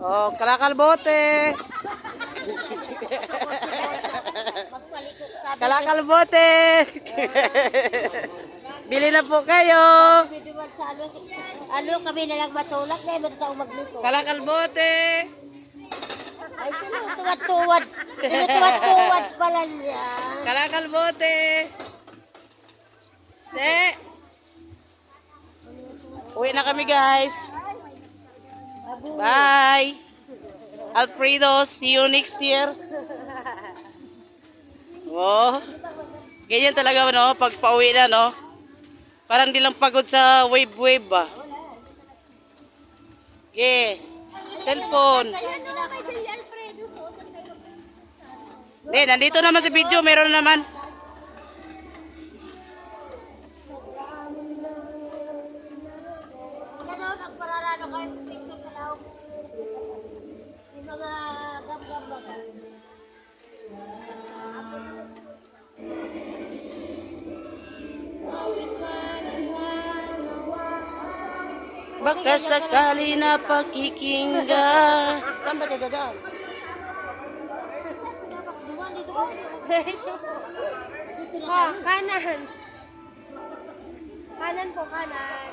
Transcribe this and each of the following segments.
Oh, kalakalbote. Kalakalbote. Bili na po kayo. Ano kami nalang matulak na iba taong magluto. Kalakalbote. Ay, tuwad-tuwad. Tuwad-tuwad pala niya. Kalakalbote. Se. Uwi na kami guys. Bye. Alfredo, see you next year. Oh. Ganyan talaga no, pag pauwi na no. Parang di lang pagod sa wave ba. Okay. Cellphone. Nandito naman sa video, meron naman. Nagpararano kayo picture sa laog. Yung mga gam-gam ba? Baka sakali na pakikingga. Saan ba dadaan? Kanan. Kanan po, kanan.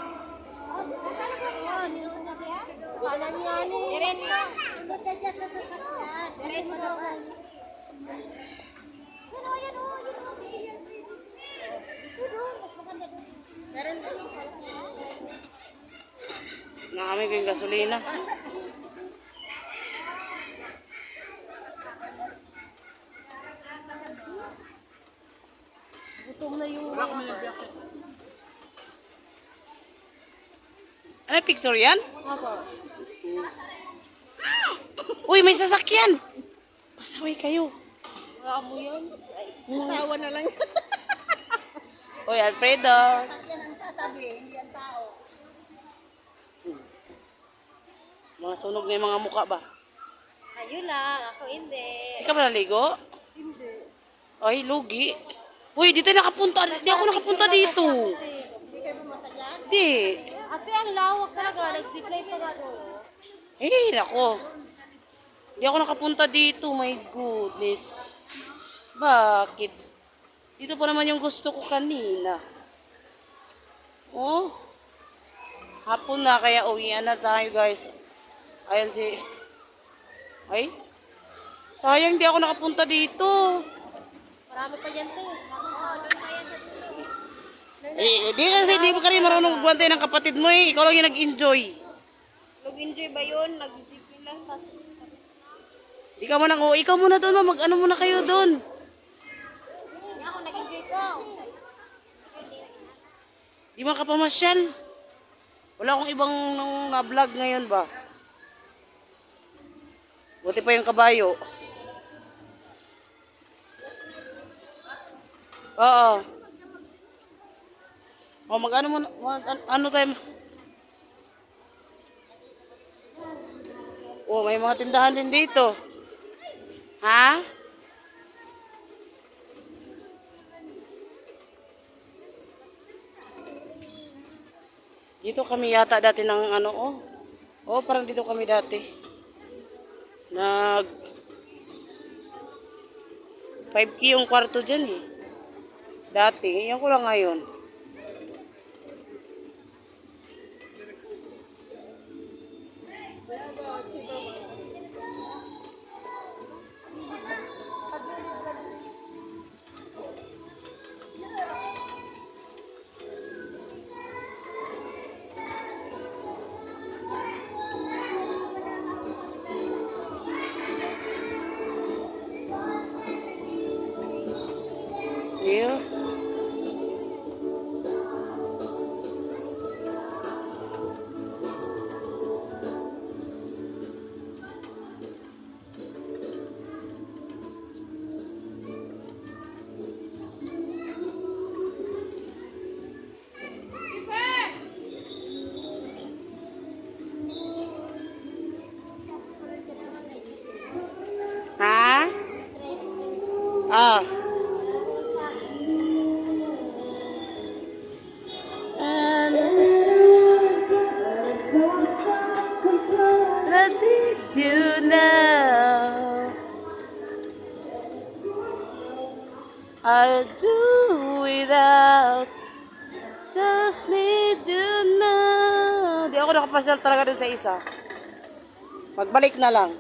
Kanan nga ni. Diretso. Sunod ka dyan sa sasakyan. Diretso naman. Yan o. Meron din. Nakami ko yung gasolina. Gutom na yung... Ano picture yan? Opo. Uy, may sasakyan! Pasaway kayo. Wala mo yun. Tawa na lang. Uy, Alfredo. Sasakyan ang tatabi, hindi ang tao. Mga sunog na yung mga mukha ba? Ayun lang, ako hindi. Hindi ka ba naligo? Hindi. Ay, lugi. Uy, dito nakapunta. Di ako nakapunta dito. Hindi kayo pumunta dyan? Di. Ate, ang lawak talaga. Nag-zipline pa nga doon. Eh, nako. Di ako nakapunta dito. My goodness. Bakit? Dito pa naman yung gusto ko kanina. Oh. Hapon na, kaya uwian na tayo, guys. Ayan si... Ay. Sayang, di ako nakapunta dito. Marami pa dyan sa'yo. Oo, doon pa yan sa dulo. Di kasi di mo ka rin marunong magbantay ng kapatid mo eh. Ikaw lang yung nag-enjoy. Nag-enjoy ba yun? Nag-zipline lang. Di ka man ang ikaw muna doon, mag-ano muna kayo doon. Hindi ako nag-enjoy ko. Di man ka pamasyal. Wala akong ibang na-vlog ngayon ba? Buti pa yung kabayo. Oo. O mag-ano muna, ano tayo? Oh, may mga tindahan din dito. Ha? Dito kami yata dati ng ano, oh. Oh, parang dito kami dati. Nag 5K yung kwarto dyan eh. Dati, yan ko lang ngayon. Yeah. Ha? Ah. What did you I'll do without. Just need you now. Di ako nakapasyal talaga dun sa isa. Magbalik na lang.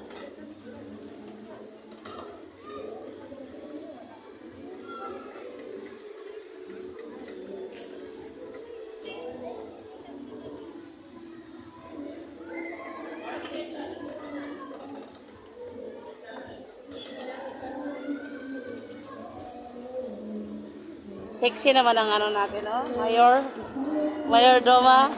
Sexy naman ang ano natin, oh. Mayor Doma.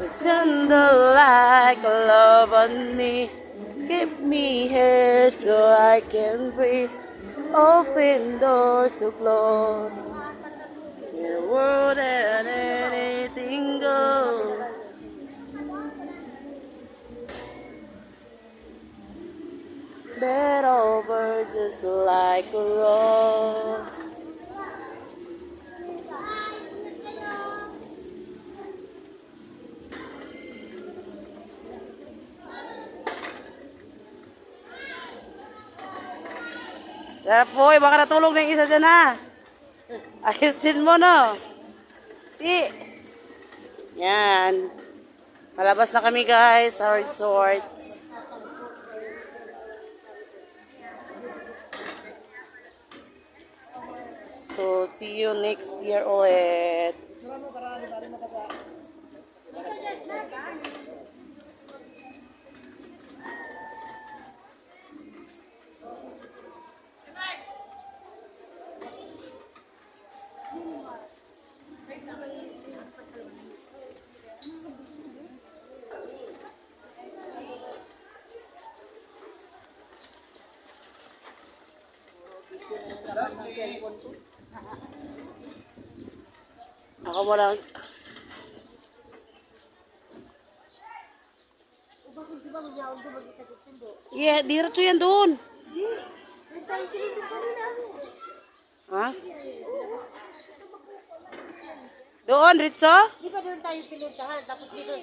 Shine the light love on me. Keep me here so I can breathe. Open doors to close. In a world and anything goes. Bed over just like a rose. Sarap boy, baka natulog na yung isa dyan ha. Ayusin mo no. Si. Yan. Palabas na kami guys sa resort. So, see you next year ulit. Ako mo lang. Yeah, diretso yan doon. Ha? Doon, diretso? Di ba doon tayo pinuntahan? Tapos dito.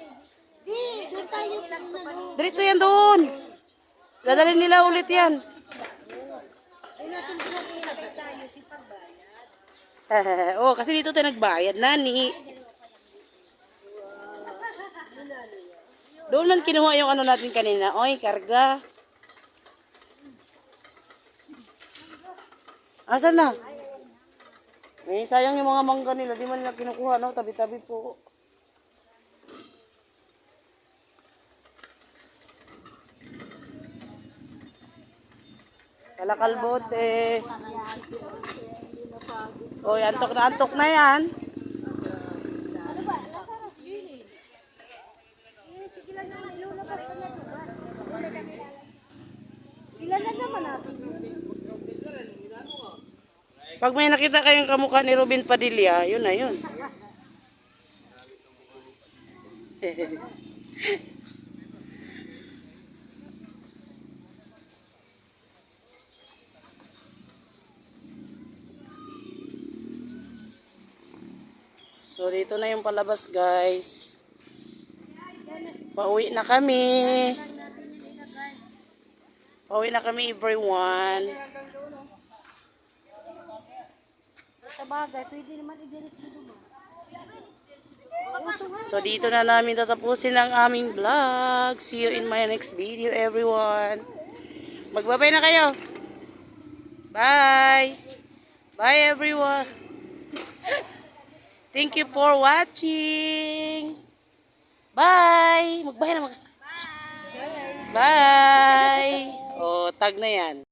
Di, doon tayo pinuntahan. Diretso yan doon. Dadalhin nila ulit yan. Ay natin pinuntahan tayo si Pagbayad. Oh, kasi dito tayo nagbayad, nani. Doon man kinuha yung ano natin kanina. Oy, karga. Asan na? Eh, sayang yung mga mangga nila. Di man nila kinukuha, no? Tabi-tabi po. Kalakalbote. Oy, antok na yan. Ano ba? Nasarap yun eh. Sige lang naman. Iluna pa rin na naman. Ilan na naman natin yun. Pag may nakita kayong kamukha ni Robin Padilla, yun na yun. So, dito na yung palabas, guys. Pauwi na kami. Pauwi na kami, everyone. Sa bagay, pwede naman i-direct dito ba? So, dito na namin tatapusin ang aming vlog. See you in my next video, everyone. Magbabay na kayo. Bye. Bye, everyone. Thank you for watching. Bye. Magbay na. Bye. Bye. Oh, tag na yan.